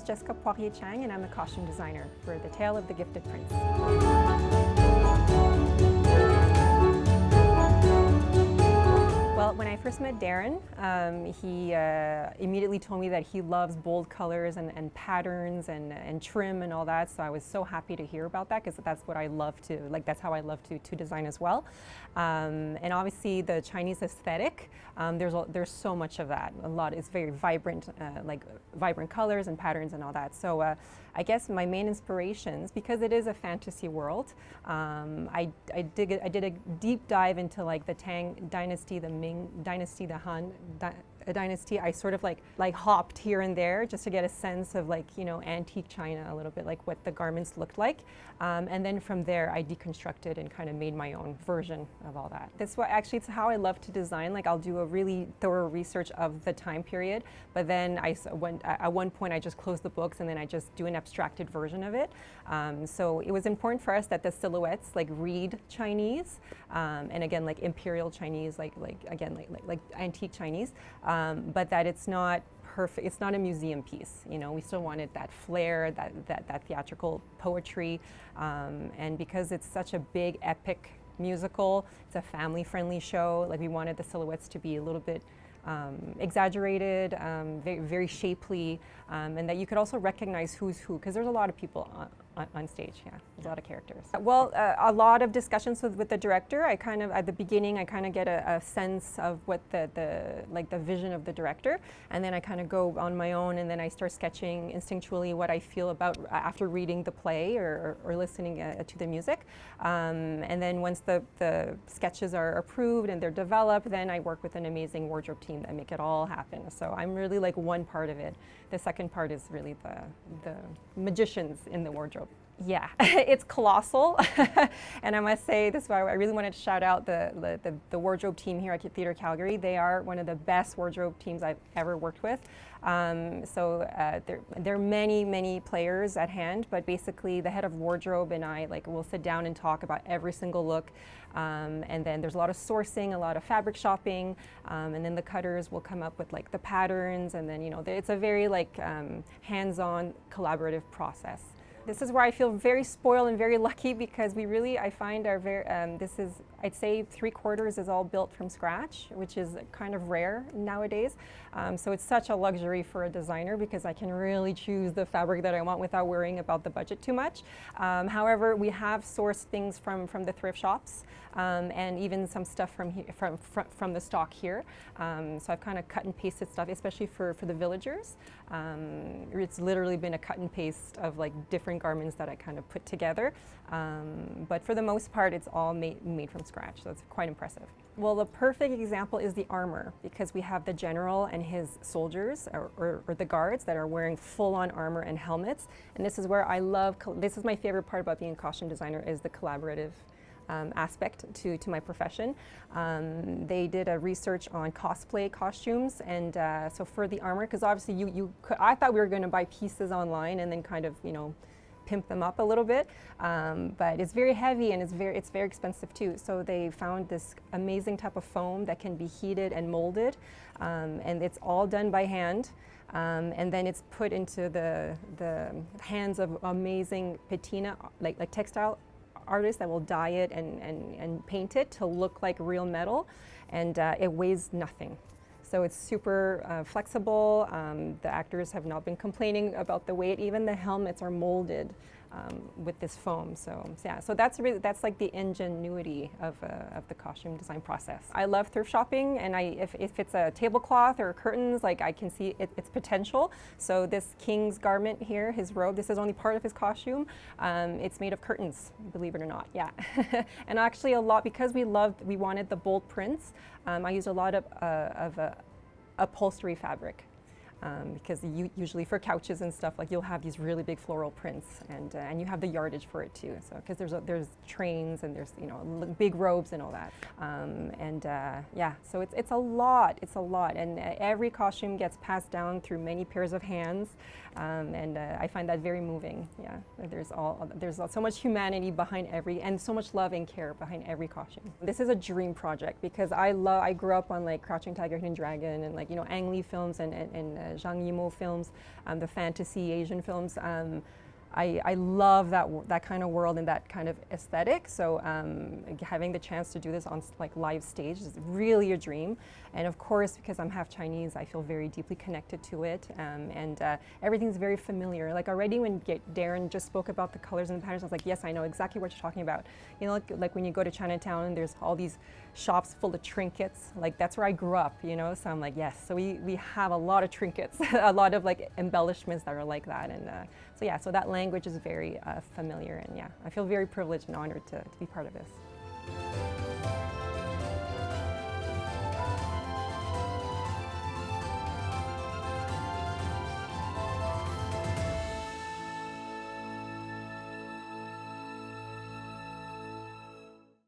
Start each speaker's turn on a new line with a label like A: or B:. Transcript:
A: is Jessica Poirier-Chang and I'm a costume designer for The Tale of the Gifted Prince. Well, when I first met Darren, he immediately told me that he loves bold colors and patterns and trim and all that. So I was so happy to hear about that because that's what I love to, like that's how I love to design as well. And obviously the Chinese aesthetic, there's so much of that. A lot, it's very vibrant, like vibrant colors and patterns and all that. So I guess my main inspirations, because it is a fantasy world, I did a deep dive into like the Tang Dynasty, the Ming Dynasty, the Han Dynasty. I sort of like hopped here and there just to get a sense of like, you know, antique China a little bit, like what the garments looked like. And then from there I deconstructed and kind of made my own version of all that. That's what actually, it's how I love to design. Like I'll do a really thorough research of the time period, but then at one point I just close the books and then I just do an abstracted version of it. So it was important for us that the silhouettes like read Chinese, and again like imperial Chinese, like antique Chinese, but that it's not perfect. It's not a museum piece. You know, we still wanted that flair, that theatrical poetry, and because it's such a big epic musical, it's a family-friendly show. Like we wanted the silhouettes to be a little bit exaggerated, very, very shapely, and that you could also recognize who's who, because there's a lot of people on stage. Yeah, there's a lot of characters. Well, a lot of discussions with the director. I kind of, at the beginning, I kind of get a sense of what the vision of the director, and then I kind of go on my own, and then I start sketching instinctually what I feel about after reading the play or listening to the music. And then once the sketches are approved and they're developed, then I work with an amazing wardrobe team that make it all happen. So I'm really like one part of it. The second part is really the magicians in the wardrobe. Yeah, it's colossal, and I must say this is why I really wanted to shout out the wardrobe team here at Theatre Calgary. They are one of the best wardrobe teams I've ever worked with. There are many players at hand, but basically the head of wardrobe and I will sit down and talk about every single look, and then there's a lot of sourcing, a lot of fabric shopping, and then the cutters will come up with like the patterns, and then you know it's a very hands-on collaborative process. This is where I feel very spoiled and very lucky because I find our I'd say 3/4 is all built from scratch, which is kind of rare nowadays. So it's such a luxury for a designer because I can really choose the fabric that I want without worrying about the budget too much. However, we have sourced things from the thrift shops, and even some stuff from the stock here. So I've kind of cut and pasted stuff, especially for the villagers. It's literally been a cut and paste of like different garments that I kind of put together. But for the most part, it's all made from scratch, so it's quite impressive. Well, the perfect example is the armor, because we have the general and his soldiers, or the guards, that are wearing full-on armor and helmets. And this is where this is my favorite part about being a costume designer, is the collaborative aspect to my profession. They did a research on cosplay costumes, and so for the armor, because obviously I thought we were going to buy pieces online and then kind of, you know, pimp them up a little bit, but it's very heavy and it's very expensive too. So they found this amazing type of foam that can be heated and molded, and it's all done by hand. And then it's put into the hands of amazing patina, like textile artists that will dye it and paint it to look like real metal, and it weighs nothing. So it's super flexible. The actors have not been complaining about the weight. Even the helmets are molded with this foam. So yeah, so that's like the ingenuity of the costume design process. I love thrift shopping, and if it's a tablecloth or curtains, like I can see its potential. So this king's garment here, his robe, this is only part of his costume. It's made of curtains, believe it or not. Yeah, and actually a lot, because we wanted the bold prints. I used a lot of upholstery fabric. Because usually for couches and stuff, like you'll have these really big floral prints, and you have the yardage for it too. So because there's trains and there's, you know, big robes and all that, yeah. So it's a lot, and every costume gets passed down through many pairs of hands, and I find that very moving. Yeah, there's so much humanity behind and so much love and care behind every costume. This is a dream project because I grew up on like Crouching Tiger, Hidden Dragon, and like, you know, Ang Lee films and Zhang Yimou films, the fantasy Asian films. I love that kind of world and that kind of aesthetic. So having the chance to do this on like live stage is really a dream. And of course, because I'm half Chinese, I feel very deeply connected to it. And everything's very familiar. Like already when Darren just spoke about the colors and the patterns, I was like, yes, I know exactly what you're talking about. You know, like when you go to Chinatown and there's all these shops full of trinkets. Like that's where I grew up, you know. So I'm like, yes. So we have a lot of trinkets, a lot of like embellishments that are like that. And so yeah, so that language is very familiar. And yeah, I feel very privileged and honored to be part of this.